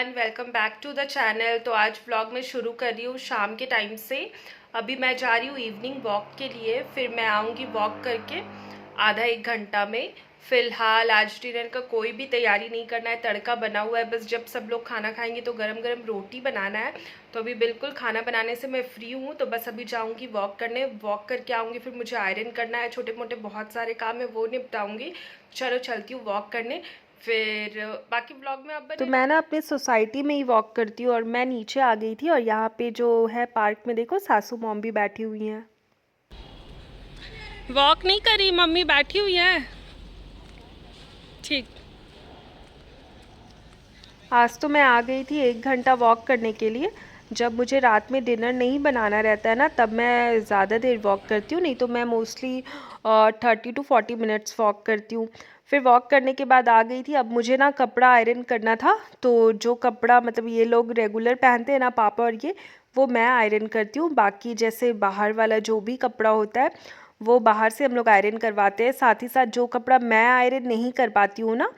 Everyone, welcome back to the channel. तो आज vlog में शुरू कर रही हूँ शाम के टाइम से। अभी मैं जा रही हूँ इवनिंग वॉक के लिए, फिर मैं आऊँगी वॉक करके आधा एक घंटा में। फ़िलहाल आज डिनर का कोई भी तैयारी नहीं करना है, तड़का बना हुआ है। बस जब सब लोग खाना खाएंगे तो गरम गरम रोटी बनाना है। तो अभी बिल्कुल खाना बनाने से मैं फ्री हूँ, तो बस अभी जाऊँगी वॉक करने। वॉक करके आऊँगी, फिर मुझे आयरन करना है, छोटे मोटे बहुत सारे काम है वो निपटाऊँगी। चलो चलती हूँ वॉक करने, फिर बाकी ब्लॉग में आप बने। तो मैं ना अपने सोसाइटी में ही वॉक करती हूँ और मैं नीचे आ गई थी और यहाँ पे जो है पार्क में देखो सासू मॉम भी बैठी हुई हैं। वॉक नहीं करी, मम्मी बैठी हुई है। ठीक। आज तो मैं आ गई थी 1 घंटा वॉक करने के लिए। जब मुझे रात में डिनर नहीं बनाना रहता है ना, तब मैं ज़्यादा देर वॉक करती हूँ, नहीं तो मैं मोस्टली 30 to 40 मिनट्स वॉक करती हूँ। फिर वॉक करने के बाद आ गई थी। अब मुझे ना कपड़ा आयरन करना था, तो जो कपड़ा मतलब ये लोग रेगुलर पहनते हैं ना, पापा और ये, वो मैं आयरन करती हूँ। बाकी जैसे बाहर वाला जो भी कपड़ा होता है वो बाहर से हम लोग आयरन करवाते हैं। साथ ही साथ जो कपड़ा मैं आयरन नहीं कर पाती हूँ ना,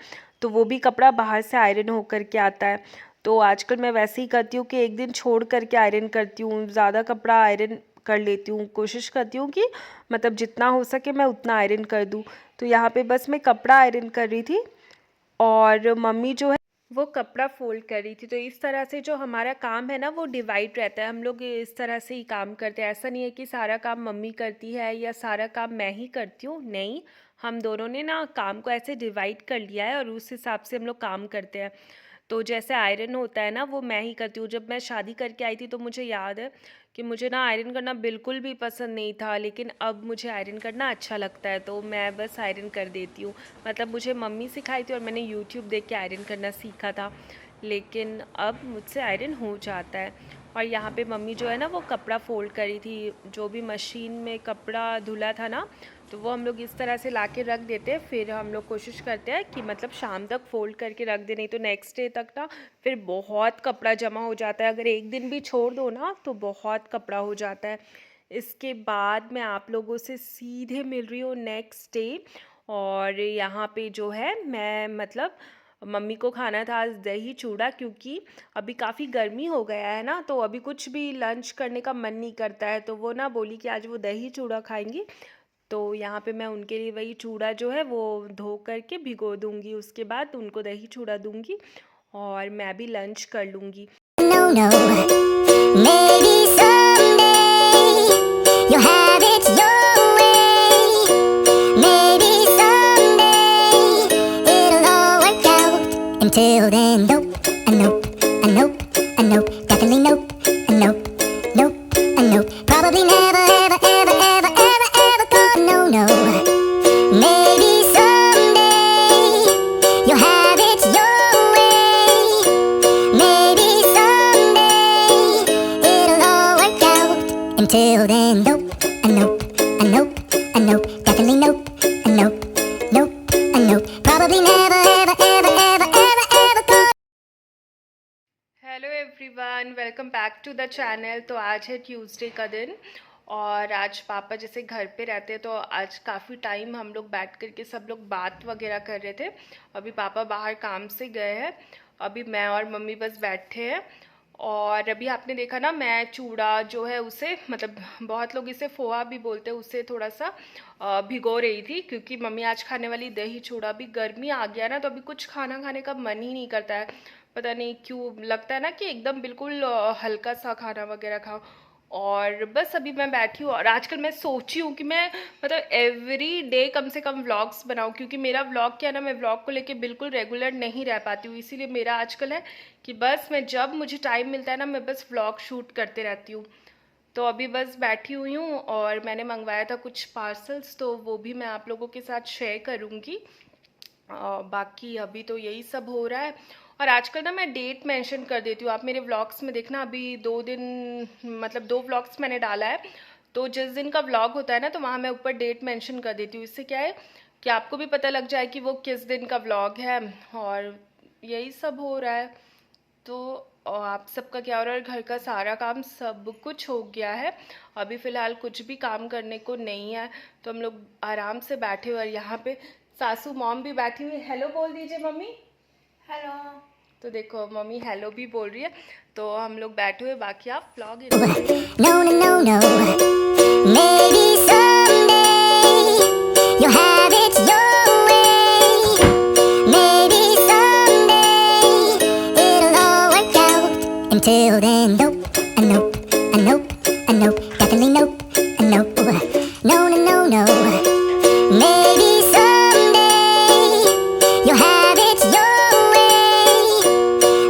तो वो भी कपड़ा बाहर से आयरन होकर के आता है। तो आजकल मैं वैसे ही करती हूँ कि एक दिन छोड़ करके आयरन करती हूँ, ज़्यादा कपड़ा आयरन कर लेती हूँ। कोशिश करती हूँ कि मतलब जितना हो सके मैं उतना आयरन कर दूँ। तो यहाँ पे बस मैं कपड़ा आयरन कर रही थी और मम्मी जो है वो कपड़ा फोल्ड कर रही थी। तो इस तरह से जो हमारा काम है ना वो डिवाइड रहता है, हम लोग इस तरह से ही काम करते हैं। ऐसा नहीं है कि सारा काम मम्मी करती है या सारा काम मैं ही करती हूँ, नहीं। हम दोनों ने ना काम को ऐसे डिवाइड कर लिया है और उस हिसाब से हम लोग काम करते हैं। तो जैसे आयरन होता है ना, वो मैं ही करती हूँ। जब मैं शादी करके आई थी तो मुझे याद है कि मुझे ना आयरन करना बिल्कुल भी पसंद नहीं था, लेकिन अब मुझे आयरन करना अच्छा लगता है, तो मैं बस आयरन कर देती हूँ। मतलब मुझे मम्मी सिखाई थी और मैंने यूट्यूब देख के आयरन करना सीखा था, लेकिन अब मुझसे आयरन हो जाता है। और यहाँ पे मम्मी जो है ना वो कपड़ा फोल्ड करी थी, जो भी मशीन में कपड़ा धुला था ना, तो वो हम लोग इस तरह से ला के रख देते हैं। फिर हम लोग कोशिश करते हैं कि मतलब शाम तक फ़ोल्ड करके रख दें, नहीं तो नेक्स्ट डे तक ना फिर बहुत कपड़ा जमा हो जाता है। अगर एक दिन भी छोड़ दो ना तो बहुत कपड़ा हो जाता है। इसके बाद मैं आप लोगों से सीधे मिल रही हूँ नेक्स्ट डे। और यहाँ पे जो है मैं मतलब मम्मी को खाना था आज दही चूड़ा, क्योंकि अभी काफ़ी गर्मी हो गया है ना, तो अभी कुछ भी लंच करने का मन नहीं करता है। तो वो ना बोली कि आज वो दही चूड़ा खाएंगी। तो यहाँ पे मैं उनके लिए वही चूड़ा जो है वो धो करके भिगो दूँगी, उसके बाद उनको दही चूड़ा दूँगी और मैं भी लंच कर लूँगी। No, no, maybe someday you'll have it your way. Maybe someday it'll all work out. Until then, nope, nope, nope, nope, definitely nope, nope, nope, nope. Probably never, ever, ever, ever, ever, ever gonna. No, no. Maybe someday you'll have it your way. Maybe someday it'll all work out. Until then, nope, nope, nope, nope, definitely nope, nope, nope, nope. Probably never, ever, ever, ever, ever, ever gonna. Hello everyone, welcome back to the channel. तो आज है Tuesday का दिन और आज पापा जैसे घर पे रहते हैं, तो आज काफ़ी टाइम हम लोग बैठ कर के सब लोग बात वगैरह कर रहे थे। अभी पापा बाहर काम से गए हैं, अभी मैं और मम्मी बस बैठे हैं। और अभी आपने देखा ना, मैं चूड़ा जो है उसे मतलब बहुत लोग इसे फोआ भी बोलते हैं, उसे थोड़ा सा भिगो रही थी, क्योंकि मम्मी आज खाने वाली दही चूड़ा। अभी गर्मी आ गया ना, तो अभी कुछ खाना खाने का मन ही नहीं करता है। पता नहीं क्यों लगता है ना कि एकदम बिल्कुल हल्का सा खाना वगैरह खाओ। और बस अभी मैं बैठी हूँ और आजकल मैं सोची हूँ कि मैं मतलब एवरी डे कम से कम व्लॉग्स बनाऊँ, क्योंकि मेरा व्लॉग क्या ना, मैं व्लॉग को लेके बिल्कुल रेगुलर नहीं रह पाती हूँ। इसीलिए मेरा आजकल है कि बस मैं जब मुझे टाइम मिलता है ना, मैं बस व्लॉग शूट करते रहती हूँ। तो अभी बस बैठी हुई हूँ और मैंने मंगवाया था कुछ पार्सल्स, तो वो भी मैं आप लोगों के साथ शेयर करूँगी। बाकी अभी तो यही सब हो रहा है। और आजकल ना मैं डेट मेंशन कर देती हूँ, आप मेरे व्लॉग्स में देखना। अभी 2 दिन मतलब 2 व्लॉग्स मैंने डाला है, तो जिस दिन का व्लॉग होता है ना, तो वहाँ मैं ऊपर डेट मेंशन कर देती हूँ। इससे क्या है कि आपको भी पता लग जाए कि वो किस दिन का व्लॉग है। और यही सब हो रहा है। तो आप सबका क्या हो रहा है? घर का सारा काम सब कुछ हो गया है, अभी फ़िलहाल कुछ भी काम करने को नहीं है। तो हम लोग आराम से बैठे हुए और यहाँ पे सासू मॉम भी बैठी हुई। हेलो बोल दीजिए मम्मी। हेलो। तो देखो मम्मी हेलो भी बोल रही है, तो हम लोग बैठे हुए, बाकी आप vlog No, no, no, no. Maybe someday you'll have it your way. Maybe someday it'll all work out. Until then, nope, a nope, a nope, a nope, definitely nope, a nope. No, no, no, no. Maybe someday you'll have it your way.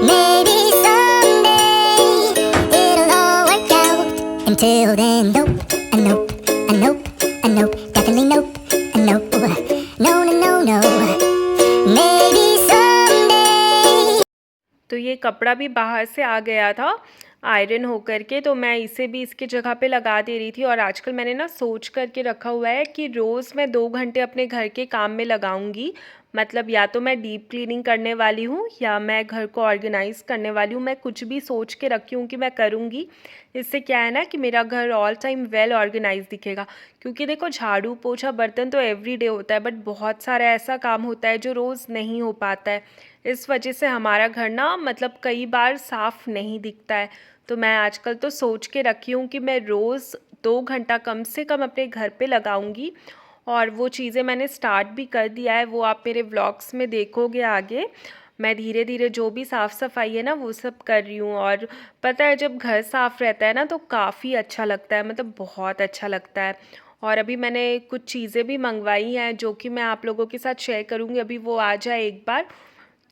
Maybe someday it'll all work out. Until then, nope, a nope, a nope, a nope, definitely nope, a nope. No, no, no, no. Maybe someday. तो ये कपड़ा भी बाहर से आ गया था iron हो करके, तो मैं इसे भी इसकी जगह पे लगा दे रही थी। और आजकल मैंने ना सोच करके रखा हुआ है कि रोज़ मैं 2 घंटे अपने घर के काम में लगाऊंगी। मतलब या तो मैं डीप क्लीनिंग करने वाली हूँ या मैं घर को ऑर्गेनाइज़ करने वाली हूँ। मैं कुछ भी सोच के रखी हूँ कि मैं करूँगी। इससे क्या है ना कि मेरा घर ऑल टाइम वेल ऑर्गेनाइज दिखेगा। क्योंकि देखो झाड़ू पोछा बर्तन तो एवरीडे होता है, बट बहुत सारा ऐसा काम होता है जो रोज़ नहीं हो पाता है। इस वजह से हमारा घर ना मतलब कई बार साफ़ नहीं दिखता है। तो मैं आजकल तो सोच के रखी हूँ कि मैं रोज़ 2 घंटा कम से कम अपने घर पे लगाऊंगी। और वो चीज़ें मैंने स्टार्ट भी कर दिया है, वो आप मेरे व्लॉग्स में देखोगे आगे। मैं धीरे धीरे जो भी साफ़ सफाई है ना वो सब कर रही हूँ। और पता है जब घर साफ़ रहता है ना तो काफ़ी अच्छा लगता है, मतलब बहुत अच्छा लगता है। और अभी मैंने कुछ चीज़ें भी मंगवाई हैं जो कि मैं आप लोगों के साथ शेयर करूँगी, अभी वो आ जाए एक बार।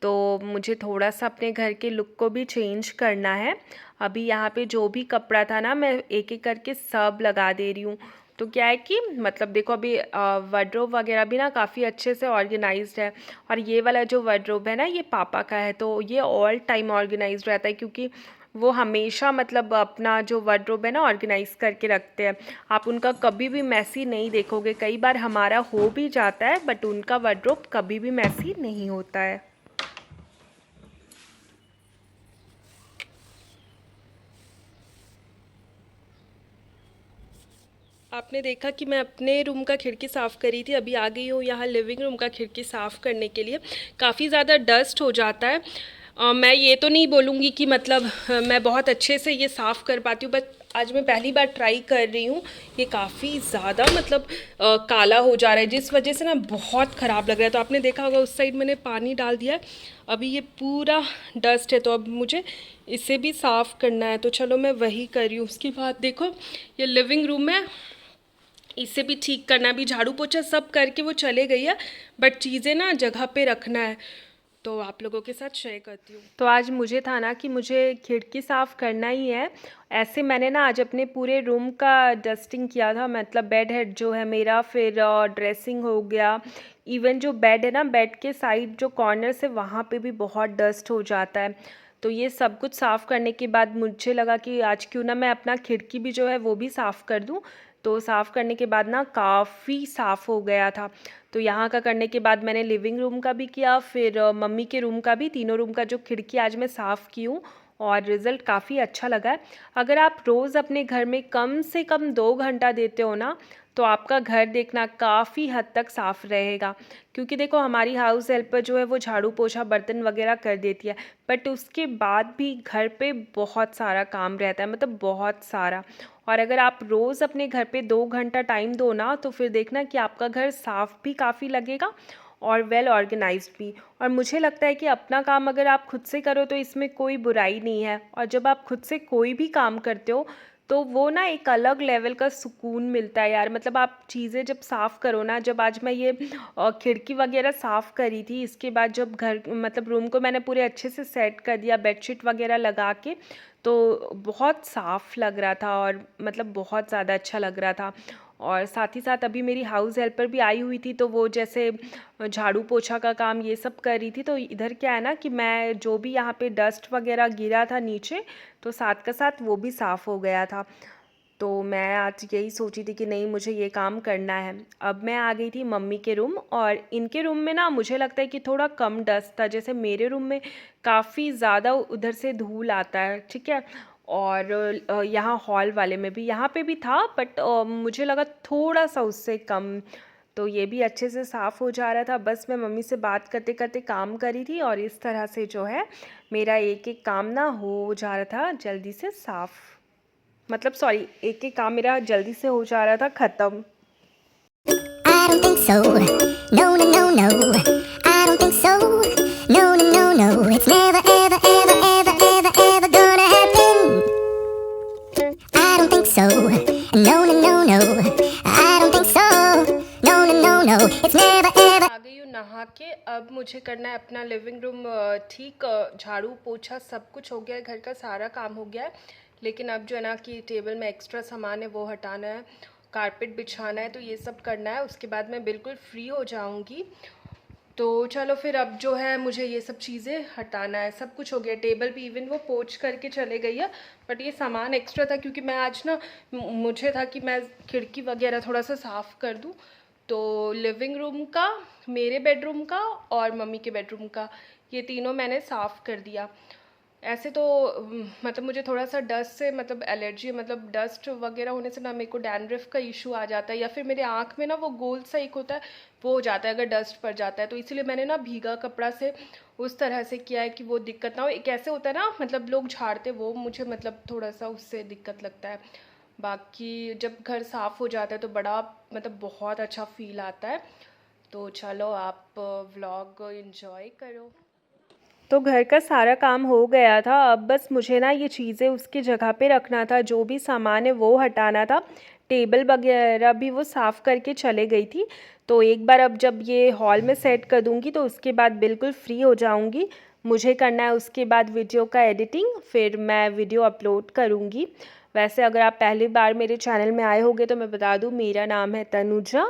तो मुझे थोड़ा सा अपने घर के लुक को भी चेंज करना है। अभी यहाँ पे जो भी कपड़ा था ना मैं एक एक करके सब लगा दे रही हूँ। तो क्या है कि मतलब देखो अभी वार्डरोब वगैरह भी ना काफ़ी अच्छे से ऑर्गेनाइज्ड है। और ये वाला जो वार्डरोब है ना ये पापा का है, तो ये ऑल टाइम ऑर्गेनाइज्ड रहता है क्योंकि वो हमेशा मतलब अपना जो वार्डरोब है ना ऑर्गेनाइज करके रखते हैं। आप उनका कभी भी मैसी नहीं देखोगे। कई बार हमारा हो भी जाता है बट उनका वार्डरोब कभी भी मैसी नहीं होता है। आपने देखा कि मैं अपने रूम का खिड़की साफ़ करी थी, अभी आ गई हूँ यहाँ लिविंग रूम का खिड़की साफ़ करने के लिए। काफ़ी ज़्यादा डस्ट हो जाता है। मैं ये तो नहीं बोलूँगी कि मतलब मैं बहुत अच्छे से ये साफ़ कर पाती हूँ, बट आज मैं पहली बार ट्राई कर रही हूँ। ये काफ़ी ज़्यादा मतलब काला हो जा रहा है, जिस वजह से ना बहुत ख़राब लग रहा है। तो आपने देखा होगा उस साइड मैंने पानी डाल दिया है, अभी ये पूरा डस्ट है, तो अब मुझे इसे भी साफ़ करना है। तो चलो मैं वही कर रही हूँ। उसके बाद देखो ये लिविंग रूम है, इसे भी ठीक करना, भी झाड़ू पोछा सब करके वो चले गई है, बट चीज़ें ना जगह पे रखना है, तो आप लोगों के साथ शेयर करती हूँ। तो आज मुझे था ना कि मुझे खिड़की साफ़ करना ही है। ऐसे मैंने ना आज अपने पूरे रूम का डस्टिंग किया था, मतलब बेड हेड जो है मेरा, फिर ड्रेसिंग हो गया। इवन जो बेड है ना, बेड के साइड जो कॉर्नर से वहाँ पे भी बहुत डस्ट हो जाता है। तो ये सब कुछ साफ़ करने के बाद मुझे लगा कि आज क्यों ना मैं अपना खिड़की भी जो है वो भी साफ़ कर दूँ। तो साफ़ करने के बाद ना काफ़ी साफ़ हो गया था। तो यहाँ का करने के बाद मैंने लिविंग रूम का भी किया, फिर मम्मी के रूम का भी, तीनों रूम का जो खिड़की आज मैं साफ़ की हूँ। और रिज़ल्ट काफ़ी अच्छा लगा है। अगर आप रोज़ अपने घर में कम से कम 2 घंटा देते हो ना तो आपका घर देखना काफ़ी हद तक साफ़ रहेगा। क्योंकि देखो हमारी हाउस हेल्पर जो है वो झाड़ू पोछा बर्तन वगैरह कर देती है, बट उसके बाद भी घर पे बहुत सारा काम रहता है, मतलब बहुत सारा। और अगर आप रोज़ अपने घर पे 2 घंटा टाइम दो ना तो फिर देखना कि आपका घर साफ़ भी काफ़ी लगेगा और वेल ऑर्गेनाइज्ड भी। और मुझे लगता है कि अपना काम अगर आप खुद से करो तो इसमें कोई बुराई नहीं है। और जब आप खुद से कोई भी काम करते हो तो वो ना एक अलग लेवल का सुकून मिलता है यार। मतलब आप चीज़ें जब साफ़ करो ना, जब आज मैं ये खिड़की वगैरह साफ़ करी थी, इसके बाद जब घर मतलब रूम को मैंने पूरे अच्छे से सेट कर दिया बेडशीट वगैरह लगा के, तो बहुत साफ़ लग रहा था और मतलब बहुत ज़्यादा अच्छा लग रहा था। और साथ ही साथ अभी मेरी हाउस हेल्पर भी आई हुई थी, तो वो जैसे झाड़ू पोछा का काम ये सब कर रही थी। तो इधर क्या है ना कि मैं जो भी यहाँ पे डस्ट वगैरह गिरा था नीचे, तो साथ का साथ वो भी साफ़ हो गया था। तो मैं आज यही सोची थी कि नहीं मुझे ये काम करना है। अब मैं आ गई थी मम्मी के रूम, और इनके रूम में ना मुझे लगता है कि थोड़ा कम डस्ट था। जैसे मेरे रूम में काफ़ी ज़्यादा उधर से धूल आता है, ठीक है। और यहाँ हॉल वाले में भी, यहाँ पे भी था, बट मुझे लगा थोड़ा सा उससे कम। तो ये भी अच्छे से साफ़ हो जा रहा था। बस मैं मम्मी से बात करते करते काम कर रही थी और इस तरह से जो है मेरा एक एक काम ना हो जा रहा था जल्दी से साफ़, मतलब सॉरी, एक एक काम मेरा जल्दी से हो जा रहा था ख़त्म। I don't think so. No, no, no, no. I don't think so. No, no, no, no. It's never, ever, ever, ever, ever, ever gonna happen. I don't think so. No, no, no, no. I don't think so. No, no, no, no. It's never, ever. आ गई हूँ नहा के। अब मुझे करना है अपना living room ठीक, झाड़ू पोछा सब कुछ हो गया है, घर का सारा काम हो गया है। लेकिन अब जो है ना कि टेबल में एक्स्ट्रा सामान है वो हटाना है, कारपेट बिछाना है, तो ये सब करना है। उसके बाद मैं बिल्कुल फ्री हो जाऊंगी। तो चलो फिर अब जो है मुझे ये सब चीज़ें हटाना है। सब कुछ हो गया, टेबल भी इवन वो पोंछ करके चले गई है, बट ये सामान एक्स्ट्रा था क्योंकि मैं आज ना मुझे था कि मैं खिड़की वगैरह थोड़ा सा साफ़ कर दूँ। तो लिविंग रूम का, मेरे बेडरूम का और मम्मी के बेडरूम का, ये तीनों मैंने साफ़ कर दिया। ऐसे तो मतलब मुझे थोड़ा सा डस्ट से मतलब एलर्जी है, मतलब डस्ट वगैरह होने से ना मेरे को डैंड्रफ का इशू आ जाता है, या फिर मेरे आँख में ना वो गोल सा एक होता है वो हो जाता है अगर डस्ट पड़ जाता है। तो इसीलिए मैंने ना भीगा कपड़ा से उस तरह से किया है कि वो दिक्कत ना हो। एक ऐसे होता है ना मतलब लोग झाड़ते, वो मुझे मतलब थोड़ा सा उससे दिक्कत लगता है। बाकी जब घर साफ़ हो जाता है तो बड़ा मतलब बहुत अच्छा फील आता है। तो चलो आप व्लॉग एंजॉय करो। तो घर का सारा काम हो गया था। अब बस मुझे ना ये चीज़ें उसकी जगह पे रखना था, जो भी सामान है वो हटाना था। टेबल वगैरह भी वो साफ़ करके चले गई थी। तो एक बार अब जब ये हॉल में सेट कर दूँगी तो उसके बाद बिल्कुल फ्री हो जाऊँगी। मुझे करना है उसके बाद वीडियो का एडिटिंग, फिर मैं वीडियो अपलोड करूँगी। वैसे अगर आप पहली बार मेरे चैनल में आए होंगे तो मैं बता दूँ, मेरा नाम है तनुजा।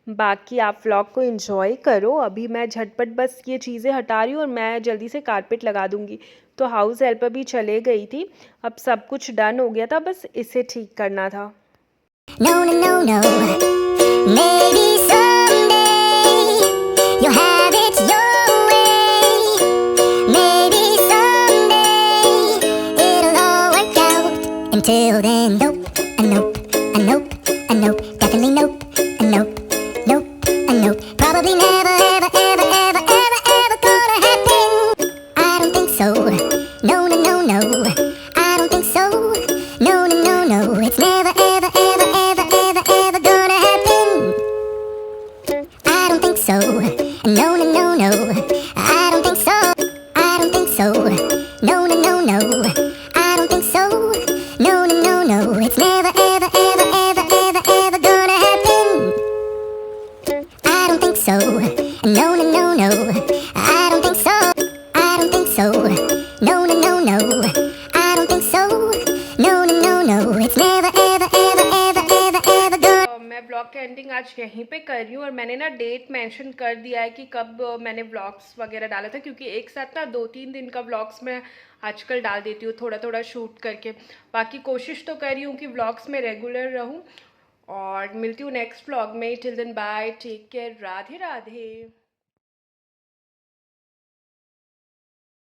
बाकी आप व्लॉग को एंजॉय करो। अभी मैं झटपट बस ये चीज़ें हटा रही हूँ और मैं जल्दी से कारपेट लगा दूँगी। तो हाउस हेल्पर भी चले गई थी, अब सब कुछ डन हो गया था, बस इसे ठीक करना था। No, no, no, no. Maybe someday you'll have it your way. Maybe someday it'll all work out. Until then, nope, a nope, a nope, a nope, definitely nope, a nope, nope, a nope. Probably never, ever, ever, ever, ever, ever gonna happen. I don't think so. No, no, no, no. I don't think so. No, no, no, no. It's never, ever, ever, ever, ever, ever gonna happen. I don't think so. No, no, no, no. I don't think so. I don't think so. No, no, no, no. I don't think so. No, no, no, no. It's never, ever, ever, ever, ever, ever gonna happen. I don't think so. No, no, no, no. I don't think so. I don't think so. No, no, no, no. I don't think so. No, no, no, no. It's never, ever, ever, ever, ever, ever gonna. मैं blog का ending आज यहीं पे कर रही हूँ और मैंने ना डेट मेंशन कर दिया है कि कब मैंने ब्लॉग्स वगैरह डाला था, क्योंकि एक साथ ना 2-3 दिन का ब्लॉग्स मैं आजकल डाल देती हूँ थोड़ा थोड़ा शूट करके। बाकी कोशिश तो कर रही हूँ कि ब्लॉग्स में रेगुलर रहूँ। और मिलती हूँ नेक्स्ट ब्लॉग में। Till then bye, take care, Radhe Radhe.